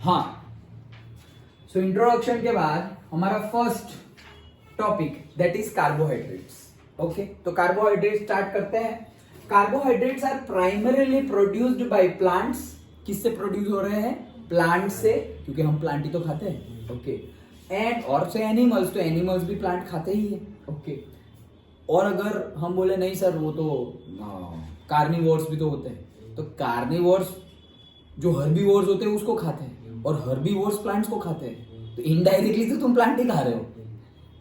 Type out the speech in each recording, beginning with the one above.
हाँ, so introduction के बाद हमारा first topic that is carbohydrates. Okay, तो कार्बोहाइड्रेट स्टार्ट करते हैं। Carbohydrates are primarily produced by plants. किससे प्रोड्यूस हो रहे हैं? प्लांट से, क्योंकि हम प्लांट ही तो खाते हैं। ओके, एंड और से एनिमल्स, तो एनिमल्स भी प्लांट खाते ही है। ओके, और अगर हम बोले नहीं सर वो तो कार्निवोर्स भी तो होते हैं, तो कार्निवोर्स जो हर्बीवोर्स होते हैं उसको खाते हैं और हर्बीवोर्स प्लांट्स को खाते हैं, तो इनडायरेक्टली तो तुम प्लांट ही खा रहे हो।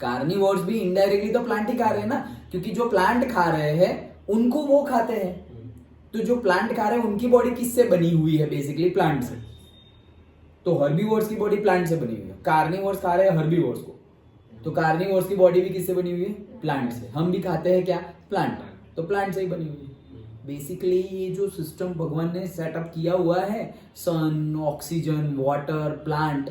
कार्निवोर्स भी इनडायरेक्टली तो प्लांट ही खा रहे हैं ना, क्योंकि जो प्लांट खा रहे हैं उनको वो खाते हैं। तो जो प्लांट खा रहे हैं उनकी बॉडी किससे बनी हुई है? बेसिकली प्लांट से। तो हर्बीवोर्स की बॉडी प्लांट से बनी हुई है, कार्निवोर्स खा रहे हैं हर्बीवोर्स को, तो कार्निवोर्स की बॉडी भी किससे बनी हुई है? प्लांट से। हम भी खाते हैं क्या? प्लांट, तो प्लांट से ही बनी हुई है। बेसिकली ये जो सिस्टम भगवान ने सेटअप किया हुआ है, सन, ऑक्सीजन, वाटर, प्लांट,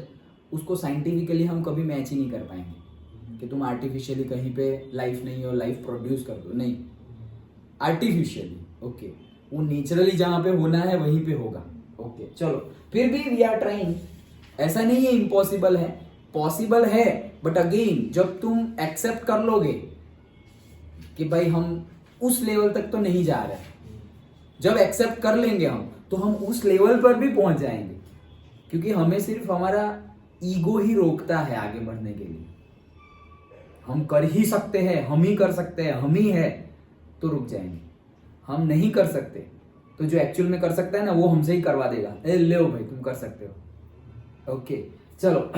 उसको साइंटिफिकली हम कभी मैच ही नहीं कर पाएंगे कि तुम आर्टिफिशियली कहीं पे लाइफ नहीं हो, लाइफ प्रोड्यूस कर दो, नहीं, आर्टिफिशियली। ओके, वो नेचुरली जहां पे होना है वहीं पे होगा। ओके, चलो, फिर भी वी आर ट्राइंग। ऐसा नहीं है इम्पॉसिबल है, पॉसिबल है, बट अगेन जब तुम एक्सेप्ट कर लोगे कि भाई हम उस लेवल तक तो नहीं जा रहे, जब एक्सेप्ट कर लेंगे हम, तो हम उस लेवल पर भी पहुंच जाएंगे, क्योंकि हमें सिर्फ हमारा ईगो ही रोकता है आगे बढ़ने के लिए। हम कर ही सकते हैं, हम ही कर सकते हैं, हम ही है, तो रुक जाएंगे। हम नहीं कर सकते, तो जो एक्चुअल में कर सकता है ना, वो हमसे ही करवा देगा। ले भाई तुम कर सकते हो। ओके, चलो,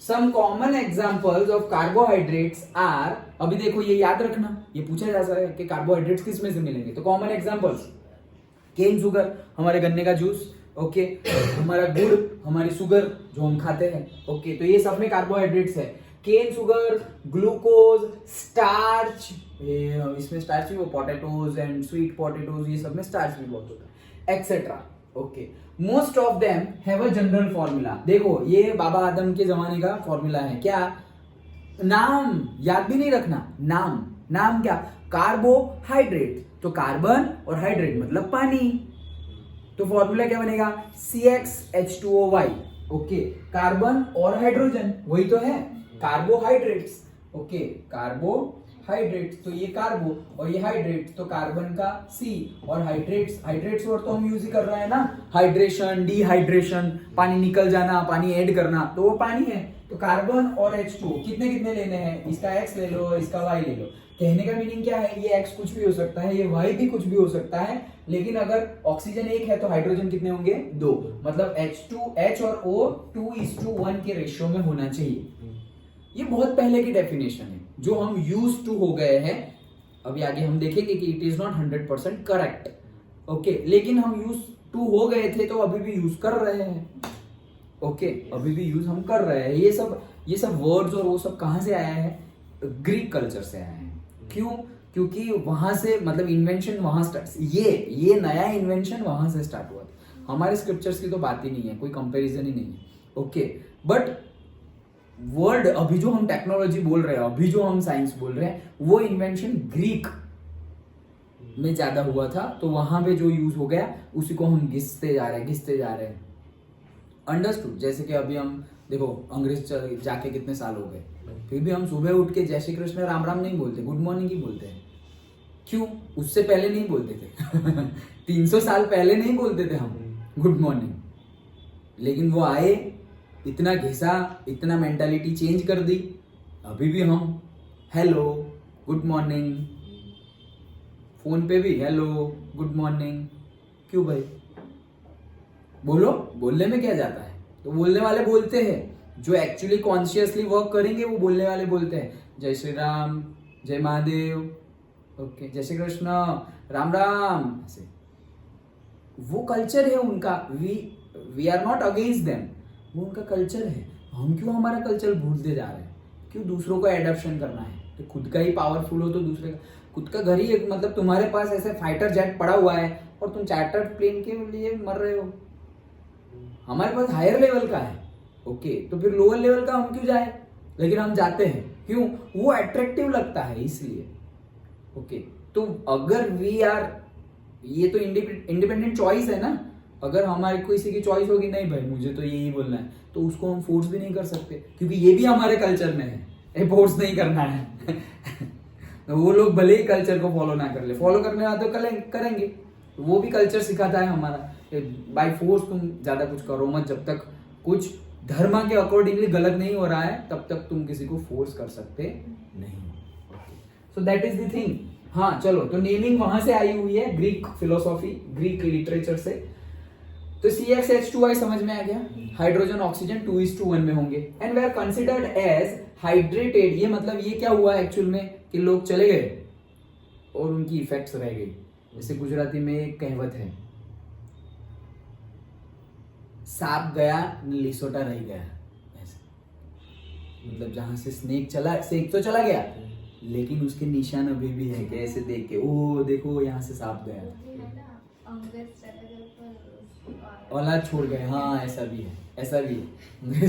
some common examples of carbohydrates are, अभी देखो ये याद रखना, ये पूछा जा सकता है कि कार्बोहाइड्रेट्स किस में से मिलेंगे, तो कॉमन एग्जांपल्स, केन शुगर, हमारे गन्ने का जूस। ओके, हमारा गुड़, हमारी शुगर जो हम खाते हैं। ओके, तो ये सब में कार्बोहाइड्रेट्स है। केन शुगर, ग्लूकोज, स्टार्च, इसमें स्टार्च भी, वो पोटैटोज एंड स्वीट पोटैटोज, ये सब में स्टार्च भी बहुत होता है, etcetera. Okay, most of them have a general formula. देखो ये बाबा आदम के जमाने का फॉर्मूला है। क्या? नाम याद भी नहीं रखना, नाम क्या? कार्बोहाइड्रेट, तो कार्बन और हाइड्रेट मतलब पानी, तो फॉर्मूला क्या बनेगा? CxH2OY। ओके, कार्बन और हाइड्रोजन, वही तो है कार्बोहाइड्रेट्स। ओके, कार्बोहाइड्रेट्स, तो ये कार्बो और ये हाइड्रेट्स, तो कार्बन का C, और हाइड्रेट्स वर्ड तो हम यूज ही कर रहे हैं ना, हाइड्रेशन, डिहाइड्रेशन, पानी निकल जाना, पानी ऐड करना, तो वो पानी है। तो कार्बन और H2 कितने कितने लेने हैं? इसका X ले लो, इसका Y ले लो। कहने का मीनिंग क्या है? ये X कुछ भी हो सकता है, ये Y भी कुछ भी हो सकता है, लेकिन अगर ऑक्सीजन एक है तो हाइड्रोजन कितने होंगे? 2, मतलब H और O 2:1 के रेशियो में होना चाहिए। ये बहुत पहले की डेफिनेशन है जो हम यूज टू हो गए हैं। अभी आगे हम देखेंगे कि it is not 100% correct. Okay, लेकिन हम यूज टू हो गए थे तो अभी भी यूज कर रहे हैं। ओके, अभी भी यूज हम कर रहे हैं। ये सब वर्ड्स और वो सब कहां से आया है? ग्रीक कल्चर से आया है। क्यों? क्योंकि वहां से, मतलब इन्वेंशन वहां स्टार्ट, ये नया इन्वेंशन वहां से स्टार्ट हुआ था। हमारे स्क्रिप्चर्स की तो बात ही नहीं है, कोई कंपैरिजन ही नहीं है। ओके, बट वर्ड, अभी जो हम टेक्नोलॉजी बोल रहे हैं, अभी जो हम साइंस बोल रहे हैं, वो इन्वेंशन ग्रीक में ज्यादा हुआ था, तो वहां पे जो यूज हो गया उसी को हम घिसते जा रहे हैं। अंडरस्टूड? जैसे कि अभी हम देखो, अंग्रेज जाके कितने साल हो गए, फिर भी हम सुबह उठ के जय श्री कृष्ण राम राम नहीं बोलते, गुड मॉर्निंग ही बोलते हैं। क्यों? उससे पहले नहीं बोलते थे 300 साल पहले नहीं बोलते थे हम गुड मॉर्निंग, लेकिन वो आए, इतना घिसा, इतना मेंटालिटी चेंज कर दी, अभी भी हम हेलो, गुड मॉर्निंग, फोन पे भी हेलो, गुड मॉर्निंग। क्यों भाई? बोलो, बोलने में क्या जाता है? तो बोलने वाले बोलते हैं, जो एक्चुअली कॉन्शियसली वर्क करेंगे वो बोलने वाले बोलते हैं, जय श्री राम, जय महादेव, ओके, जय श्री कृष्ण, राम राम, ऐसे। वो कल्चर है उनका, we are not against them, वो उनका कल्चर है। हम क्यों हमारा कल्चर भूलते जा रहे हैं? क्यों दूसरों को एडॉप्शन करना है? तो खुद का ही पावरफुल हो तो दूसरे का, खुद का घर ही, मतलब तुम्हारे पास ऐसे फाइटर जेट पड़ा हुआ है और तुम चार्टर्ड प्लेन के लिए मर रहे हो। हमारे पास हायर लेवल का है। ओके, तो फिर लोअर लेवल का हम क्यों जाए? लेकिन हम जाते हैं, क्यों? वो अट्रैक्टिव लगता है इसलिए। ओके, तो अगर वी आर, ये तो इंडिपेंडेंट चॉइस है ना, अगर हमारे किसी की चॉइस होगी नहीं भाई मुझे तो यही बोलना है, तो उसको हम फोर्स भी नहीं कर सकते, क्योंकि ये भी हमारे कल्चर में है, फोर्स नहीं करना है। तो वो लोग भले ही कल्चर को फॉलो ना कर ले, फॉलो करने वाले तो करेंगे, वो भी कल्चर सिखाता है हमारा, बाय फोर्स तुम ज्यादा कुछ करो मत, जब तक कुछ धर्म के अकॉर्डिंगली गलत नहीं हो रहा है तब तक तुम किसी को फोर्स कर सकते नहीं। So that is the thing. हाँ चलो, तो नेमिंग वहां से आई हुई है, ग्रीक फिलोसॉफी, ग्रीक लिटरेचर से। तो CxH2y समझ में आ गया, हाइड्रोजन ऑक्सीजन 2:1 में होंगे, and they are considered as hydrated. ये मतलब ये क्या हुआ एक्चुअल में कि लोग चले गए और उनकी इफेक्ट्स रह गई। जैसे गुजराती में एक कहावत है, सांप गया लिसोटा रह गया, ऐसे मतलब जहां से स्नेक तो चला गया लेकिन उसके निशान अभी भी है कि ऐसे देख के ओ देखो यहाँ से सांप गया, औलाद छोड़ गए। हाँ ऐसा भी है,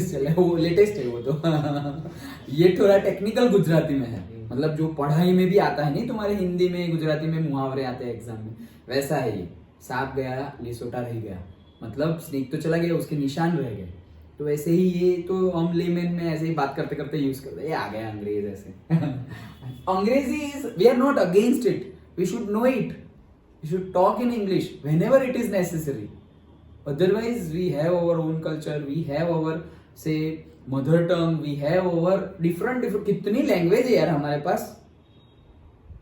चले वो लेटेस्ट है वो तो। ये थोड़ा टेक्निकल गुजराती में है, मतलब जो पढ़ाई में भी आता है, नहीं तुम्हारे हिंदी में गुजराती में मुहावरे आते हैं एग्जाम में, वैसा है ये। सांप गया लिसोटा रह गया, मतलब स्नेक तो चला गया उसके निशान रह गए। तो वैसे ही ये तो हम लेमन में ऐसे ही बात करते करते यूज करते हैं, ये आ गया अंग्रेज ऐसे। अंग्रेजी is, we are not against it, we should know it, we should talk in English whenever it is necessary. Otherwise, we have our own culture, we have our say mother tongue, we have our different कितनी language है यार हमारे पास,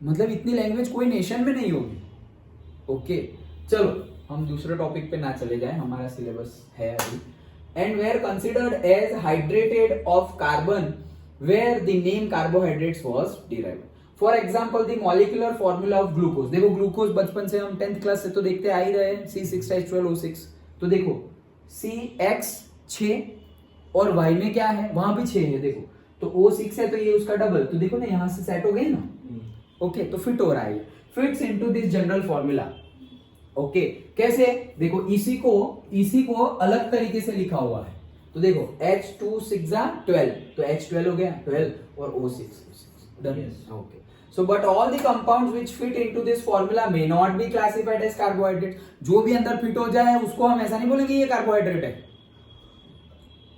मतलब इतनी language कोई nation में नहीं होगी। ओके चलो हम दूसरे टॉपिक पे ना चले जाएं, हमारा सिलेबस है अभी। And were considered as hydrated of carbon where the name carbohydrates was derived. For example the molecular formula of glucose. देखो ग्लूकोज बचपन से हम 10th क्लास से तो देखते आ ही रहे हैं, C6H12O6। तो देखो CX 6 और Y में क्या है, वहां भी 6 है देखो, तो O6 है तो ये उसका डबल, तो देखो ना यहां से सेट हो गई ना। ओके तो फिट हो रहा है, fits into this general formula. Okay कैसे, देखो इसी को अलग तरीके से लिखा हुआ है, तो देखो H2 6 12, तो H12 हो गया 12 और O6 done. Okay so but all the compounds which fit into this formula may not be classified as carbohydrate। जो भी अंदर फिट हो जाए उसको हम ऐसा नहीं बोलेंगे ये कार्बोहाइड्रेट है,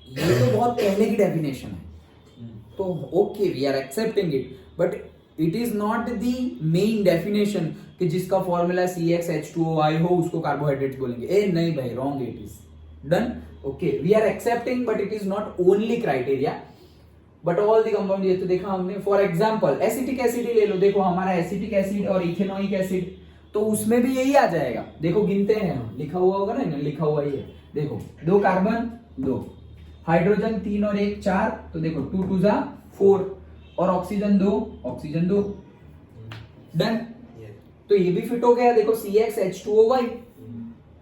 ये तो बहुत पहले की डेफिनेशन है, तो okay we are accepting it, but it is not the main definition कि जिसका फॉर्मूला CxH2OI हो उसको कार्बोहाइड्रेट बोलेंगे। ए नहीं भाई, wrong it is done. Okay we are accepting but it is not only criteria, but all the compound. ये तो देखा हमने, फॉर एग्जांपल एसिटिक एसिड ले लो, देखो हमारा एसिटिक एसिड और इथेनोइक एसिड, तो उसमें भी यही आ जाएगा। देखो गिनते हैं हम, लिखा हुआ होगा ना, लिखा हुआ ही है, देखो 2 कार्बन 2, हाइड्रोजन 3 और 1 4, तो देखो 2 2 4, और ऑक्सीजन 2 डन। तो ये भी फिट हो गया, देखो CxH2OY,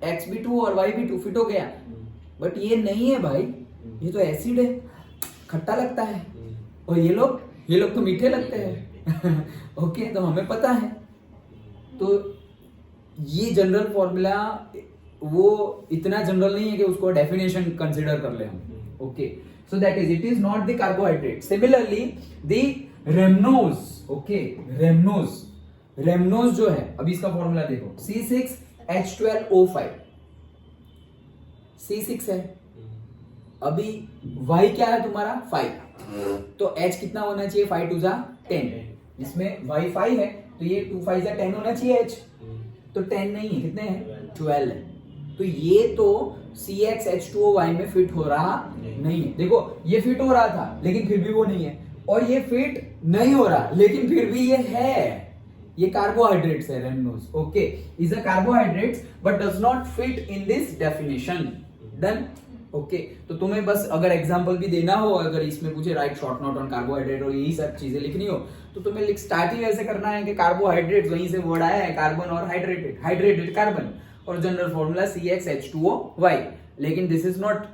X भी 2 और Y भी 2 फिट हो गया। बट ये नहीं है भाई, ये तो एसिड है, खट्टा लगता है, और ये लोग तो मीठे लगते हैं। ओके तो हमें पता है, तो ये जनरल फॉर्मूला वो इतना जनरल नहीं है कि उसको डेफिनेशन कंसीडर कर ले हम। Okay so that is, it is not the carbohydrate. Similarly the rhamnose, okay rhamnose जो है, अभी इसका फॉर्मूला देखो C6H12O5, C6 है, अभी Y क्या है तुम्हारा 5, तो H कितना होना चाहिए, 5 2 10, इसमें Y 5 है तो ये 2 5 10 होना चाहिए H, तो 10 नहीं है, कितने हैं 12 है, तो ये तो CxH2OY में फिट हो रहा नहीं है। देखो ये फिट हो रहा था लेकिन फिर भी वो नहीं है, और ये फिट नहीं हो रहा लेकिन फिर भी ये है, ये कार्बोहाइड्रेट्स है rhamnose. Okay is a carbohydrates but does not fit in this definition done. Okay तो तुम्हें बस अगर एग्जांपल भी देना हो, अगर इसमें पूछे right short note on carbohydrate और यही सब चीजें लिखनी हो, तो तुम्हें स्टार्ट ही ऐसे करना है कि कार्बोहाइड्रेट, वहीं से वर्ड आया है कार्बन और हाइड्रेटेड कार्बन, और जनरल फॉर्मूला CxH2OY। लेकिन this is not,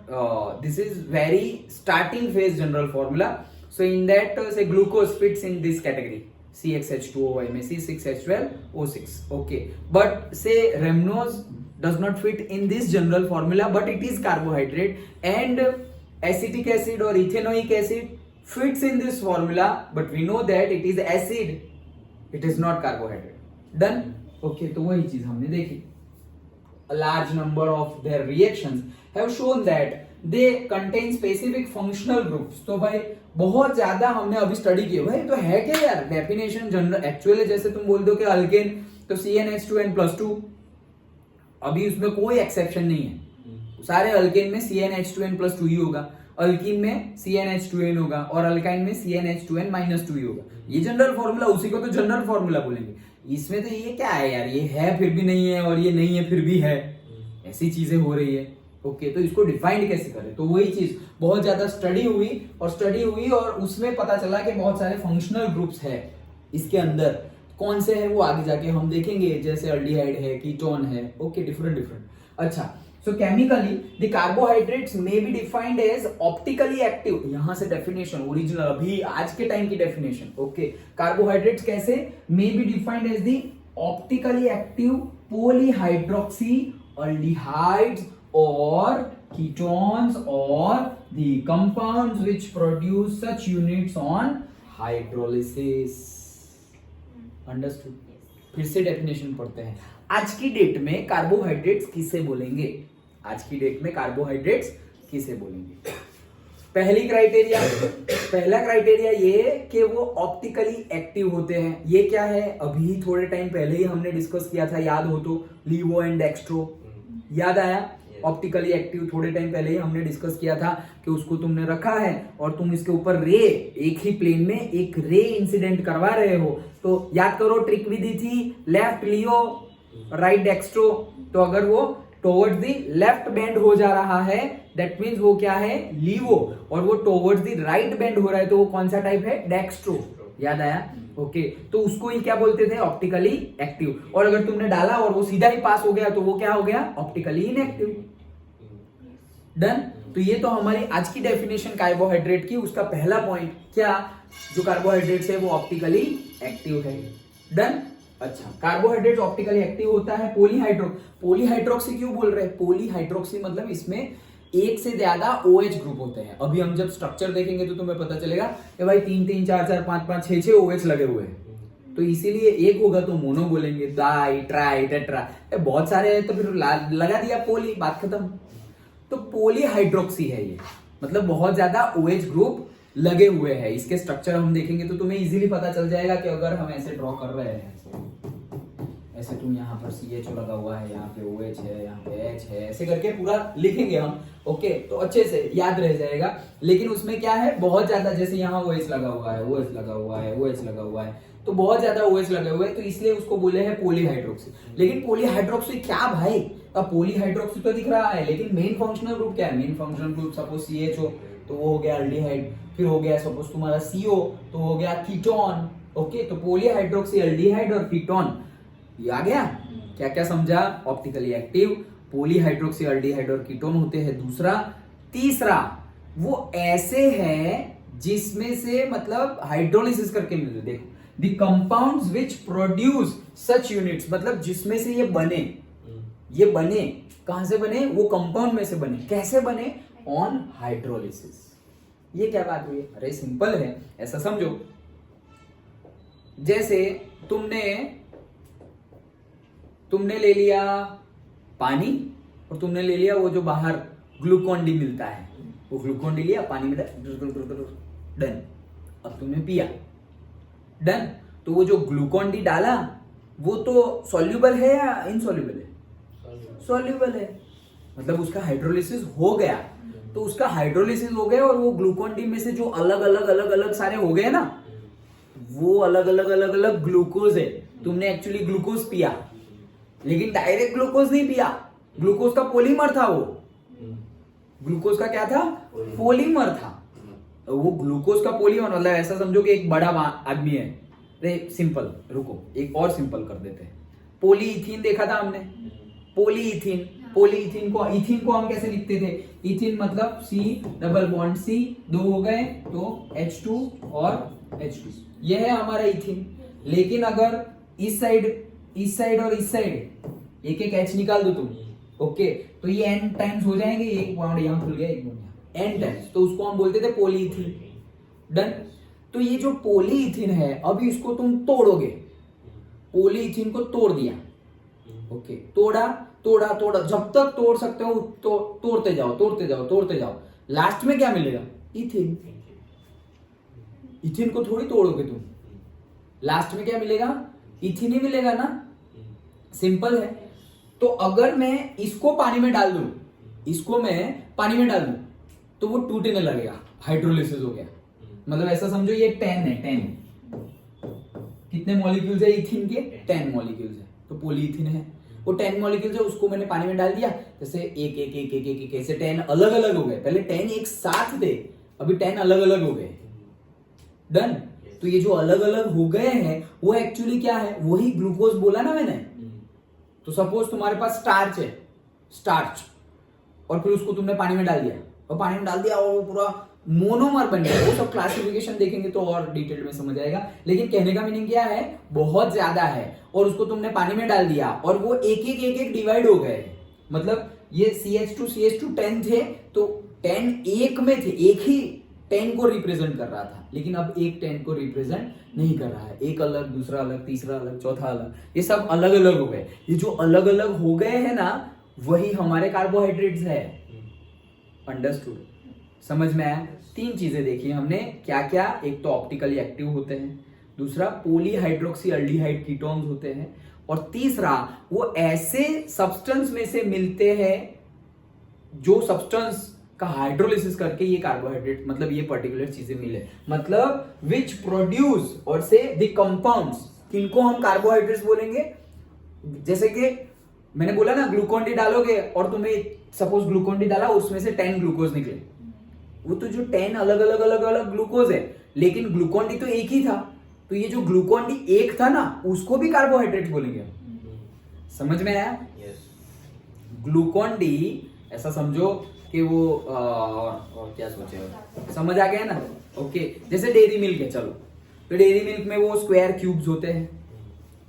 this is very starting phase general formula, so in that say glucose fits in this category CxH2OY में C6H12O6। okay but say remnose does not fit in this general formula, but it is carbohydrate, and acetic acid or ethanoic acid fits in this formula, but we know that it is acid, it is not carbohydrate done। okay तो वही चीज हमने देखी। a large number of their reactions have shown that they contain specific functional groups. तो भाई बहुत ज्यादा हमने अभी स्टडी किया भाई, तो है क्या यार डेफिनेशन जनरल एक्चुअली, जैसे तुम बोल दो कि अल्केन तो CnH2n+2, अभी उसमें कोई एक्सेप्शन नहीं है, सारे अल्केन में CnH2n+2 ही होगा, अल्कीन में CnH2n होगा और अल्काइन में CnH2n-2 ही होगा। ये जनरल फॉर्मूला, उसी को तो जनरल फॉर्मूला बोलेंगे। इसमें तो ये क्या है यार, ये है फिर भी नहीं है और ये नहीं है फिर भी है, ऐसी चीजें हो रही है। ओके, तो इसको डिफाइंड कैसे करें, तो वही चीज बहुत ज्यादा स्टडी हुई और उसमें पता चला कि बहुत सारे फंक्शनल ग्रुप्स है इसके अंदर। कौन से है वो आगे जाके हम देखेंगे, जैसे अल्डिहाइड है, कीटोन है, ओके, डिफरेंट। अच्छा, so chemically the carbohydrates may be defined as optically active, यहां से डेफिनेशन ओरिजिनल अभी आज के टाइम की डेफिनेशन। ओके, कार्बोहाइड्रेट्स कैसे may be defined as the optically active polyhydroxy aldehydes or ketones or the compounds which produce such units on hydrolysis. Understood? फिर से definition पढ़ते हैं। आज की डेट में कार्बोहाइड्रेट्स किसे बोलेंगे, आज की डेट में कार्बोहाइड्रेट्स किसे बोलेंगे? पहला क्राइटेरिया ये कि वो ऑप्टिकली एक्टिव होते हैं। ये क्या है, अभी थोड़े टाइम पहले ही हमने डिस्कस किया था, याद हो तो, लीवो एंड डेक्स्ट्रो, याद आया? ऑप्टिकली एक्टिव थोड़े टाइम पहले ही हमने डिस्कस किया था कि उसको तुमने रखा है और तुम इसके ऊपर रे, एक ही प्लेन में एक रे इंसिडेंट करवा रहे हो, तो याद करो ट्रिक विधि थी, लेफ्ट लियो राइट डेक्स्ट्रो। तो अगर वो टुवर्ड्स दी लेफ्ट बेंड हो जा रहा है दैट मींस वो क्या है, लीवो, और वो टुवर्ड्स दी राइट बेंड हो रहा है तो वो कौन सा टाइप है, डेक्स्ट्रो। याद आया? ओके, तो उसको ही क्या बोलते थे, ऑप्टिकली एक्टिव। और अगर तुमने डाला और वो सीधा ही पास हो गया तो वो क्या हो गया, ऑप्टिकली इनएक्टिव। डन। तो ये तो हमारी आज की डेफिनेशन कार्बोहाइड्रेट की, उसका पहला पॉइंट क्या, जो कार्बोहाइड्रेट्स है वो ऑप्टिकली एक्टिव है। डन। अच्छा, कार्बोहाइड्रेट ऑप्टिकली एक्टिव होता है। पॉलीहाइड्रोक्सी क्यों बोल रहे हैं, पॉलीहाइड्रोक्सी मतलब इसमें एक से ज्यादा OH ग्रुप होते हैं। अभी हम जब स्ट्रक्चर देखेंगे तो तुम्हें पता चलेगा कि भाई 3 3 4 4 5 5 6 6 OH लगे हुए हैं, तो इसीलिए एक होगा तो मोनो बोलेंगे, डाई ट्राई टेट्रा, बहुत सारे हैं तो फिर लगा दिया पोली, बात खत्म। तो पॉलीहाइड्रोक्सी है ये, मतलब बहुत ज्यादा OH ग्रुप लगे हुए हैं। इसके स्ट्रक्चर हम देखेंगे तो तुम्हें इजीली पता चल जाएगा कि अगर हम ऐसे ड्रॉ कर रहे हैं, ऐसे तुम यहाँ पर CHO लगा हुआ है, यहाँ पे OH है, यहाँ पे H है, ऐसे करके पूरा लिखेंगे हम। ओके, तो अच्छे से याद रह जाएगा। लेकिन उसमें क्या है, बहुत ज्यादा, जैसे यहाँ OH लगा हुआ है, OH लगा हुआ है, OH लगा हुआ है, तो बहुत ज्यादा OH लगे हुए हैं, तो इसलिए उसको बोले हैं पॉलीहाइड्रोक्सी। लेकिन पॉलीहाइड्रोक्सी क्या भाई, अब पॉलीहाइड्रोक्सी तो दिख रहा है, लेकिन मेन फंक्शनल ग्रुप क्या है, main functional group suppose CHO तो वो हो गया अल्डिहाइड, फिर हो गया सपोज तुम्हारा CO तो हो गया कीटोन। ओके, तो पॉलीहाइड्रोक्सी, अल्डिहाइड और कीटोन, ये आ गया। क्या क्या समझा, ऑप्टिकली एक्टिव, पॉलीहाइड्रोक्सी, अल्डिहाइड और कीटोन होते हैं। दूसरा, तीसरा वो ऐसे है जिसमें से मतलब हाइड्रोलिसिस करके मिलते, देखो the compounds which produce such units, मतलब जिसमें से ये बने, ये बने कहां से बने, वो कंपाउंड में से बने। कैसे बने, ऑन हाइड्रोलिसिस। ये क्या बात हुई, अरे सिंपल है, ऐसा समझो जैसे तुमने ले लिया पानी और तुमने ले लिया वो जो बाहर ग्लूकोन डी मिलता है, वो ग्लूकोन डी लिया, पानी में डन, अब तुमने पिया, डन। तो वो जो ग्लूकोन डी डाला वो तो सॉल्यूबल है या इनसॉल्यूबल है, सॉल्यूबल है, मतलब उसका हाइड्रोलिसिस हो गया। तो उसका हाइड्रोलिसिस हो गया और वो ग्लूकोन डी में से जो अलग अलग सारे हो गए ना, वो अलग अलग ग्लूकोज है। तुमने एक्चुअली ग्लूकोज पिया, लेकिन डायरेक्ट ग्लूकोज नहीं पिया, ग्लूकोज का पॉलीमर था वो, ग्लूकोज का क्या था, पॉलीमर था। वो ग्लूकोज का पॉलीमर मतलब ऐसा समझो कि एक बड़ा आदमी है। अरे सिंपल, रुको एक और सिंपल कर देते हैं। पॉलीइथीन देखा था हमने, पॉलीइथीन, पॉलीइथीन को, इथीन को हम कैसे लिखते थे, इथीन मतलब C डबल बॉन्ड C, दो हो गए तो H2 और H2, यह है हमारा इथीन। लेकिन अगर इस साइड और इस साइड एक एक H निकाल दो तुम, ओके, तो ये N टाइम्स हो जाएंगे, एक बॉन्ड यहां खुल गया, एक बॉन्ड यहां, N टाइम्स, तो उसको हम बोलते थे पॉलीइथीन। डन। तो ये जो पॉलीइथीन है, अभी इसको तुम तोड़ोगे, पॉलीइथीन को तोड़ दिया, ओके, तोड़ा तोड़ा तोड़ा, जब तक तोड़ सकते हो तो तोड़ते जाओ तोड़ते जाओ तोड़ते जाओ, लास्ट में क्या मिलेगा? इथिन। इथिन को थोड़ी तोड़ोगे तुम, लास्ट में क्या मिलेगा? इथिन ही मिलेगा ना, सिंपल है। तो अगर मैं इसको पानी में डाल दूं, इसको मैं पानी में डाल दूं तो वो टूटने लगेगा, हाइड्रोलिसिस हो गया। मतलब ऐसा समझो ये 10 है, 10 कितने मॉलिक्यूल्स है इथिन के? 10 मॉलिक्यूल्स है, तो पॉलीइथिन है। वो 10 मॉलिक्यूल्स है, उसको मैंने पानी में डाल दिया, जैसे एक एक एक एक एक, एक ऐसे 10 अलग अलग हो गए। पहले 10 एक साथ थे, अभी 10 अलग अलग हो गए। डन। तो ये जो अलग अलग हो गए हैं वो एक्चुअली क्या है? वही ग्लूकोज बोला ना मैंने। तो सपोज तुम्हारे पास स्टार्च है, स्टार्च, और फिर उसको तुमने पानी में डाल दिया, और पानी में डाल दिया और वो पूरा मोनोमर बन गया। वो सब क्लासिफिकेशन देखेंगे तो और डिटेल में समझ आएगा, लेकिन कहने का मीनिंग क्या है? बहुत ज्यादा है, और उसको तुमने पानी में डाल दिया और वो एक एक डिवाइड हो गए। मतलब ये CH2 10 थे, तो 10 एक में थे, एक ही 10 को रिप्रेजेंट कर रहा था, लेकिन अब एक 10 को रिप्रेजेंट नहीं कर रहा है। एक अलग, दूसरा अलग, तीसरा अलग, चौथा अलग, ये सब अलग अलग हो गए। ये जो अलग अलग हो गए हैं ना, वही हमारे कार्बोहाइड्रेट्स है। अंडरस्टूड? समझ में आया? 3 चीजें देखी हमने, क्या क्या? एक तो ऑप्टिकली एक्टिव होते हैं, दूसरा पॉलीहाइड्रोक्सी अल्डिहाइड कीटोन्स होते हैं, और तीसरा वो ऐसे सब्सटेंस में से मिलते हैं जो सब्सटेंस का हाइड्रोलिसिस करके ये कार्बोहाइड्रेट, मतलब ये पर्टिकुलर चीजें मिले, मतलब विच प्रोड्यूस और से द कंपाउंड्स, किनको हम कार्बोहाइड्रेट्स बोलेंगे? जैसे कि मैंने बोला ना, ग्लूकोन डी डालोगे और तुम्हें सपोज ग्लूकोन डी डाला, उसमें से 10 ग्लूकोज निकले। वो तो जो 10 अलग अलग अलग अलग ग्लूकोज है, लेकिन ग्लूकोन डी तो एक ही था। तो ये जो ग्लूकोन डी एक था ना, उसको भी कार्बोहाइड्रेट बोलेंगे। समझ में आया? ग्लूकोन डी ऐसा समझो कि वो और क्या सोचे, समझ आ गया ना? ओके, जैसे डेयरी मिल्क है, चलो, तो डेयरी मिल्क में वो स्क्वायर क्यूब्स होते हैं,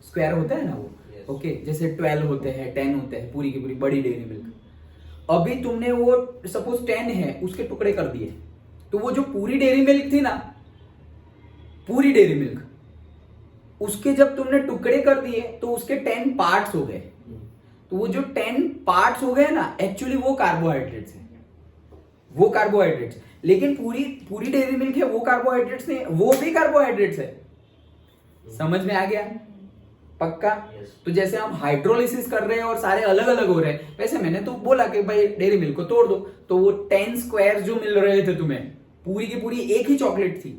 स्क्वायर होते हैं ना वो। ओके, जैसे 12 होते हैं, 10 होते हैं, पूरी की पूरी बड़ी डेयरी मिल्क। अभी तुमने वो सपोज 10 है, उसके टुकड़े कर दिए, तो वो जो पूरी डेयरी मिल्क थी ना, पूरी डेयरी मिल्क, उसके जब तुमने टुकड़े कर दिए तो उसके 10 पार्ट्स हो गए। तो वो जो 10 पार्ट्स हो गए ना, एक्चुअली वो कार्बोहाइड्रेट्स है, वो कार्बोहाइड्रेट्स। लेकिन पूरी डेयरी मिल्क है, वो कार्बोहाइड्रेट्स नहीं, वो भी कार्बोहाइड्रेट्स है। समझ में आ गया? पक्का? तो जैसे हम हाइड्रोलिसिस कर रहे हैं और सारे अलग अलग हो रहे हैं, वैसे मैंने तो बोला कि भाई डेयरी मिल्क को तोड़ दो, तो वो 10 स्क्वायर जो मिल रहे थे तुम्हें, पूरी की पूरी एक ही चॉकलेट थी,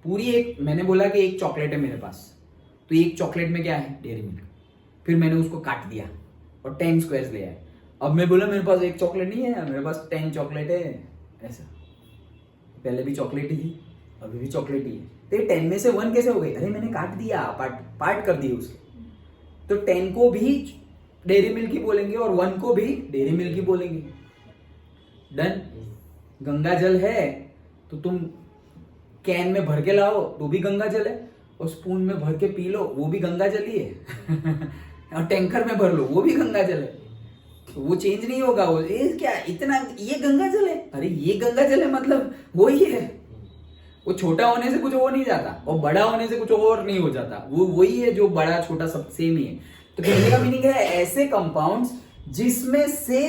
पूरी एक, मैंने बोला कि एक चॉकलेट है मेरे पास, तो एक चॉकलेट में क्या है? Dairy milk. फिर मैंने उसको काट दिया और 10 स्क्वायर्स ले आए। अब मैं बोला मेरे पास एक चॉकलेट नहीं है, मेरे पास 10 चॉकलेट है। ऐसा पहले भी चॉकलेट ही थी, अभी भी चॉकलेट ही है, तो 10 में से 1 कैसे हो गई? अरे मैंने काट दिया, पार्ट कर दिए उसके। तो 10 को भी डेयरी मिल्क ही बोलेंगे और 1 को भी डेयरी मिल्क ही बोलेंगे। डन? गंगा जल है तो तुम कैन में भर के लाओ तो भी गंगा जल है, और स्पून में भर के पी लो वो भी गंगा जल ही है और टैंकर में भर लो वो भी गंगा जल है, तो वो चेंज नहीं होगा। वो क्या इतना, ये गंगा जल है, अरे ये गंगा जल है, मतलब वो ही है। वो छोटा होने से कुछ हो नहीं जाता और बड़ा होने से कुछ और नहीं हो जाता, वो वही है जो बड़ा छोटा सब सेम ही है। तो कहने का मीनिंग है ऐसे कंपाउंड्स जिसमें से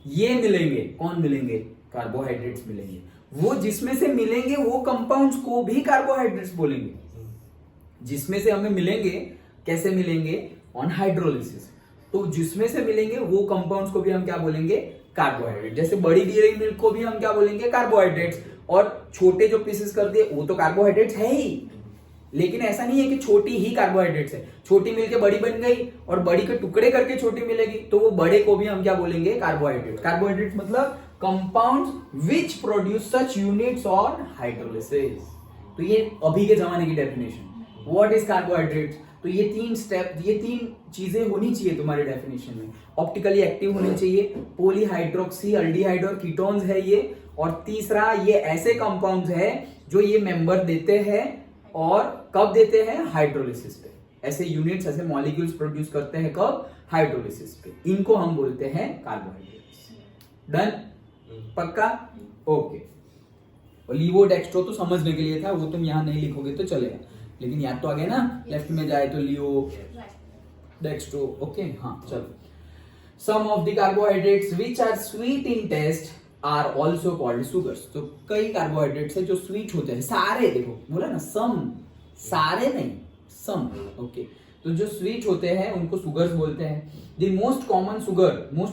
ये मिलेंगे, कौन मिलेंगे? कार्बोहाइड्रेट्स मिलेंगे। वो जिसमें से मिलेंगे वो कंपाउंड्स को भी कार्बोहाइड्रेट्स बोलेंगे। जिसमें से हमें मिलेंगे, कैसे मिलेंगे? On hydrolysis. तो जिसमें से मिलेंगे वो कंपाउंड्स को भी हम क्या बोलेंगे? कार्बोहाइड्रेट। जैसे बड़ी डेयरी मिल्क को भी हम क्या बोलेंगे? कार्बोहाइड्रेट्स। और छोटे जो पीसेस कर दिए वो तो कार्बोहाइड्रेट्स है ही, लेकिन ऐसा नहीं है कि छोटी ही कार्बोहाइड्रेट्स है। छोटी मिलके बड़ी बन गई और बड़ी के टुकड़े करके छोटी मिलेगी, तो वो बड़े को भी हम क्या बोलेंगे? कार्बोहाइड्रेट। कार्बोहाइड्रेट मतलब compounds which produce such units on hydrolysis. तो ये अभी के जमाने की डेफिनेशन। What is carbohydrates? तो ये 3 स्टेप, ये 3 चीजें होनी चाहिए तुम्हारे डेफिनेशन में। ऑप्टिकली एक्टिव होने चाहिए, पॉलीहाइड्रोक्सी अल्डिहाइड और कीटोन्स है ये, और तीसरा ये ऐसे कंपाउंड्स है जो ये मेंबर देते हैं, और कब देते हैं? हाइड्रोलिसिस पे। ऐसे यूनिट्स, ऐसे मॉलिक्यूल्स प्रोड्यूस करते हैं कब? हाइड्रोलिसिस पे। इनको हम बोलते हैं कार्बोहाइड्रेट्स। डन? पक्का? ओके। और लीवोडेक्स्ट्रो तो समझने के लिए था, वो तुम यहां नहीं लिखोगे तो चलेगा, लेकिन याद तो आ गया ना, लेफ्ट में जाए तो लियो डेक्स्ट्रो। ओके, हाँ चलो। Some of the carbohydrates which are sweet in taste are also called sugars. तो कई कार्बोहाइड्रेट्स है जो स्वीट होते हैं, सारे देखो बोला ना सम, सारे नहीं सम, ओके। तो जो स्वीट होते हैं उनको सुगर्स बोलते हैं। The most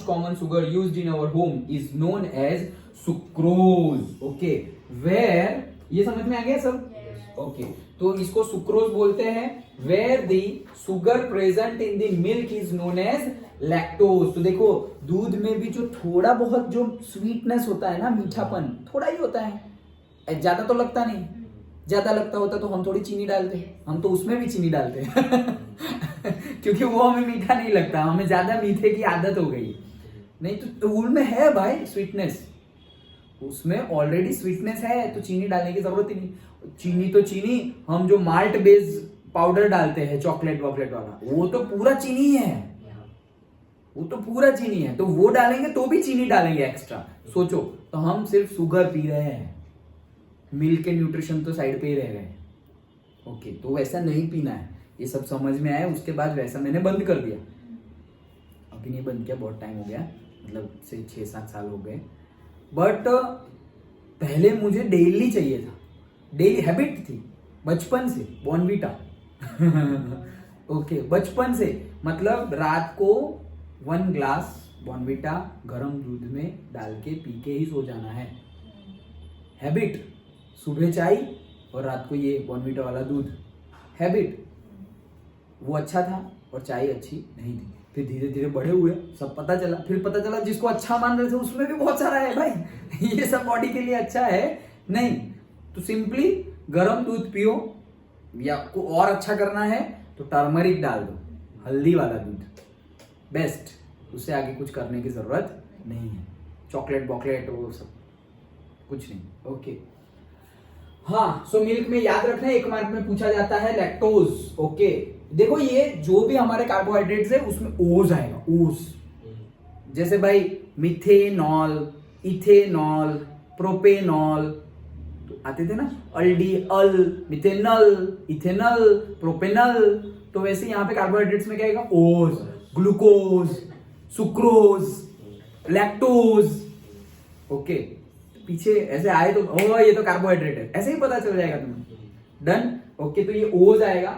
common sugar used in our home is known as sucrose, okay. Where, ये समझ में आ गया सब, ओके। तो इसको सुक्रोज बोलते हैं। Where the sugar present in the milk is known as lactose. तो देखो दूध में भी जो थोड़ा बहुत जो स्वीटनेस होता है ना, मीठापन थोड़ा ही होता है, ज्यादा तो लगता नहीं। ज्यादा लगता होता तो हम थोड़ी चीनी डालते, हम तो उसमें भी चीनी डालते हैं क्योंकि वो हमें मीठा नहीं लगता, हमें ज्यादा मीठे की आदत हो गई। नहीं तो उनमें है भाई स्वीटनेस, उसमें ऑलरेडी स्वीटनेस है, तो चीनी डालने की जरूरत ही नहीं। चीनी तो चीनी, हम जो माल्ट बेस्ड पाउडर डालते हैं चॉकलेट वॉकलेट वाला, वो तो पूरा चीनी है, वो तो पूरा चीनी है। तो वो डालेंगे तो भी चीनी डालेंगे एक्स्ट्रा। सोचो, तो हम सिर्फ शुगर पी रहे हैं, मिल्क के न्यूट्रिशन तो साइड पे ही रह गए, ओके। तो वैसा नहीं पीना है, ये सब समझ में आया। उसके बाद वैसा मैंने बंद कर दिया, अभी नहीं बंद किया, बहुत टाइम हो गया, मतलब से 6-7 साल हो गए। बट पहले मुझे डेली चाहिए था, डेली हैबिट थी बचपन से, बॉर्नवीटा ओके, बचपन से, मतलब रात को 1 ग्लास बॉर्नवीटा गरम दूध में डाल के पी के ही सो जाना है, हैबिट। सुबह चाय और रात को ये बॉर्नवीटा वाला दूध, हैबिट। वो अच्छा था और चाय अच्छी नहीं थी। फिर धीरे धीरे बड़े हुए, सब पता चला, फिर पता चला जिसको अच्छा मान रहे थे उसमें भी बहुत सारा है भाई ये सब बॉडी के लिए अच्छा है नहीं। तो सिंपली गरम दूध पियो, या को और अच्छा करना है तो टर्मरिक डाल दो, हल्दी वाला दूध बेस्ट, उससे आगे कुछ करने की जरूरत नहीं है। चॉकलेट बॉकलेट वो सब कुछ नहीं, ओके। हाँ, सो मिल्क में याद रखना, 1 मार्क में पूछा जाता है लैक्टोज, ओके। देखो ये जो भी हमारे कार्बोहाइड्रेट्स है उसमें ओज आएगा, ओज। जैसे भाई मिथेनॉल, इथेनॉल, प्रोपेनॉल, तो आते थे ना, अल, मिथेनॉल, इथेनॉल, प्रोपेनॉल। तो वैसे यहाँ पे कार्बोहाइड्रेट्स में क्या आएगा, ओज, ग्लूकोज, सुक्रोज, लैक्टोज, ओके। पीछे ऐसे आए तो ओ ये तो कार्बोहाइड्रेट है, ऐसे ही पता चल जाएगा तुम्हें, डन, ओके। तो ये ओज आएगा।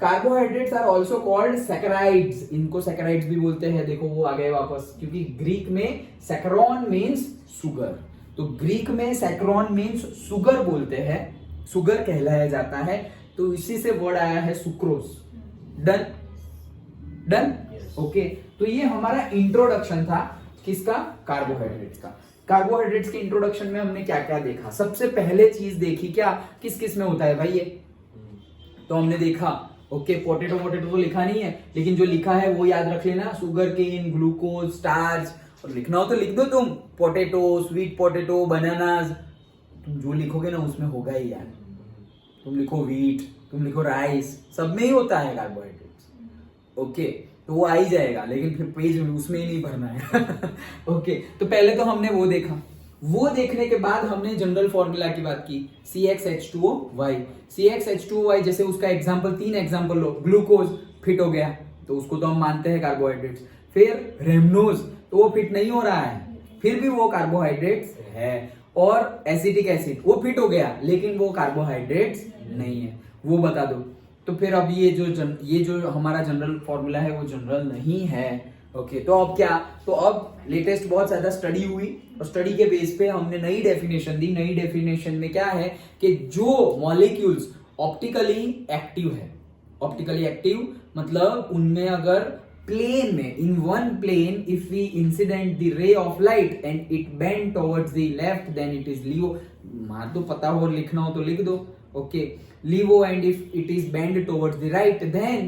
Carbohydrates are also called saccharides, इनको सैकराइड्स भी बोलते हैं। देखो वो आ गए वापस, क्योंकि ग्रीक में सैकरॉन मीन्स सुगर, तो ग्रीक में सैकरॉन मीन्स सुगर बोलते हैं, सुगर कहलाया जाता है, तो इसी से वर्ड आया है सुक्रोज, डन, डन, ओके। तो ये हमारा इंट्रोडक्शन था किसका, कार्बोहाइड्रेट्स का। कार्बोहाइड्रेट्स के इंट्रोडक्शन में हमने क्या क्या देखा, सबसे पहले चीज देखी क्या, किस किस में होता है भाई ये, तो हमने देखा, ओके। पोटेटो तो लिखा नहीं है, लेकिन जो लिखा है वो याद रख लेना, शुगर केन, ग्लूकोज, स्टार्च, और लिखना हो तो लिख दो तुम, पोटेटो, स्वीट पोटेटो, बनानास, तुम जो लिखोगे ना उसमें होगा ही यार। तुम लिखो व्हीट, तुम लिखो राइस, सब में ही होता है कार्बोहाइड्रेट्स, ओके। तो वो आ ही जाएगा, लेकिन फिर पेज में उसमें ही नहीं भरना है ओके। तो पहले तो हमने वो देखा, वो देखने के बाद हमने जनरल फॉर्मूला की बात की, CxH2O Y। CxH2O Y जैसे उसका एग्जांपल, 3 एग्जांपल लो, ग्लूकोज फिट हो गया तो उसको तो हम मानते हैं कार्बोहाइड्रेट्स। फिर रेमनोज, तो वो फिट नहीं हो रहा है, फिर भी वो कार्बोहाइड्रेट्स है। और एसिटिक एसिड, वो फिट हो गया लेकिन वो कार्बोहाइड्रेट्स नहीं है, वो बता दो। तो फिर अब ये जो हमारा जनरल फॉर्मूला है वो जनरल नहीं है, ओके। तो अब क्या, तो अब लेटेस्ट बहुत ज्यादा स्टडी हुई और स्टडी के बेस पे हमने नई डेफिनेशन दी। नई डेफिनेशन में क्या है कि जो मॉलिक्यूल्स ऑप्टिकली एक्टिव है, ऑप्टिकली एक्टिव मतलब उनमें अगर प्लेन में, in one plane, if we incident the ray of light and it bend towards the left then it is levo. मार दो, पता हो लिखना हो तो लिख दो, okay. LIVO, and if it is bent towards the right, then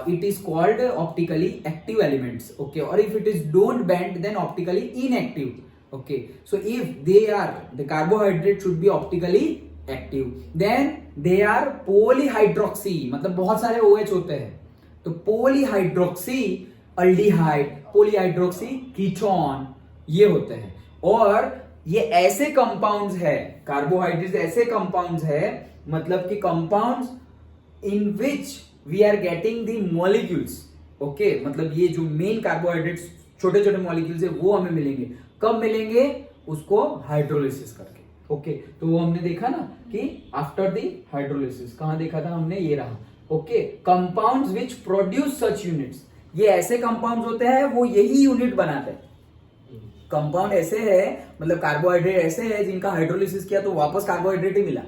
it is called optically active elements, okay. Or if it is don't bend, then optically inactive, okay. So if they are, the carbohydrate should be optically active, then they are polyhydroxy, मतलब बहुत सारे OH होते हैं, तो polyhydroxy aldehyde, polyhydroxy ketone ये होते हैं। और ये ऐसे कंपाउंड्स है, कार्बोहाइड्रेट्स ऐसे कंपाउंड्स है, मतलब कि compounds in which we are getting the molecules, okay. मतलब ये जो मेन कार्बोहाइड्रेट्स छोटे छोटे मॉलिक्यूल्स है वो हमें मिलेंगे। कब मिलेंगे? उसको हाइड्रोलिसिस करके। ओके, तो वो हमने देखा ना कि आफ्टर द हाइड्रोलिसिस, कहां देखा था हमने? ये रहा। Okay, compounds which produce such units, ये ऐसे कंपाउंड्स होते हैं वो यही यूनिट बनाते हैं। कंपाउंड ऐसे है, मतलब कार्बोहाइड्रेट ऐसे है जिनका हाइड्रोलिसिस किया तो वापस कार्बोहाइड्रेट ही मिला।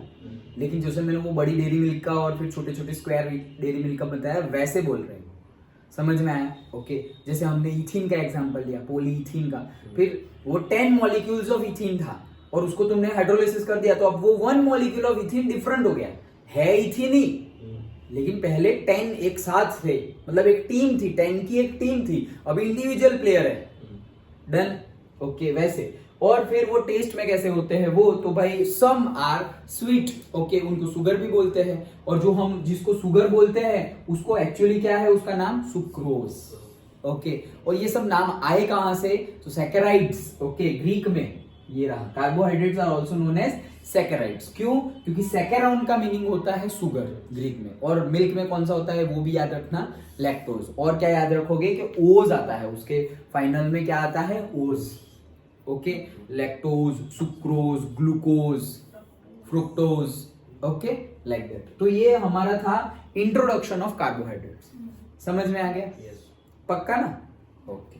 लेकिन जैसे मैंने वो बड़ी डेयरी मिल्क का और फिर छोटे छोटे स्क्वायर डेयरी मिल्क का बताया, वैसे बोल रहे हैं। समझ में आया? ओके, जैसे हमने इथीन का एग्जांपल लिया, पॉलीइथीन का, फिर वो 10 मॉलिक्यूल्स ऑफ इथीन था और उसको तुमने हाइड्रोलिसिस कर दिया तो अब वो 1 मॉलिक्यूल ऑफ इथीन डिफरेंट हो गया है, इथीन ही, लेकिन पहले 10 एक साथ थे, मतलब एक टीम थी, 10 की एक टीम थी, अभी इंडिविजुअल प्लेयर है। डन? ओके, वैसे। और फिर वो टेस्ट में कैसे होते हैं वो, तो भाई सम आर स्वीट, ओके, उनको शुगर भी बोलते हैं, और जो हम जिसको शुगर बोलते हैं उसको एक्चुअली क्या है, उसका नाम सुक्रोज। ओके, और ये सब नाम आए कहां से? तो सैकेराइड्स। ओके, ग्रीक में ये रहा, carbohydrates are also known as saccharides. क्यों? क्योंकि सैकेरॉन का मीनिंग होता है शुगर ग्रीक में, और मिल्क में कौन सा होता है वो भी याद रखना, लैक्टोज। और क्या याद रखोगे कि ओज आता है, उसके फाइनल में क्या आता है? ओज। Okay, lactose, sucrose, glucose, fructose, okay, like that. तो ये हमारा था इंट्रोडक्शन ऑफ कार्बोहाइड्रेट्स। समझ में आ गया? पक्का ना? ओके।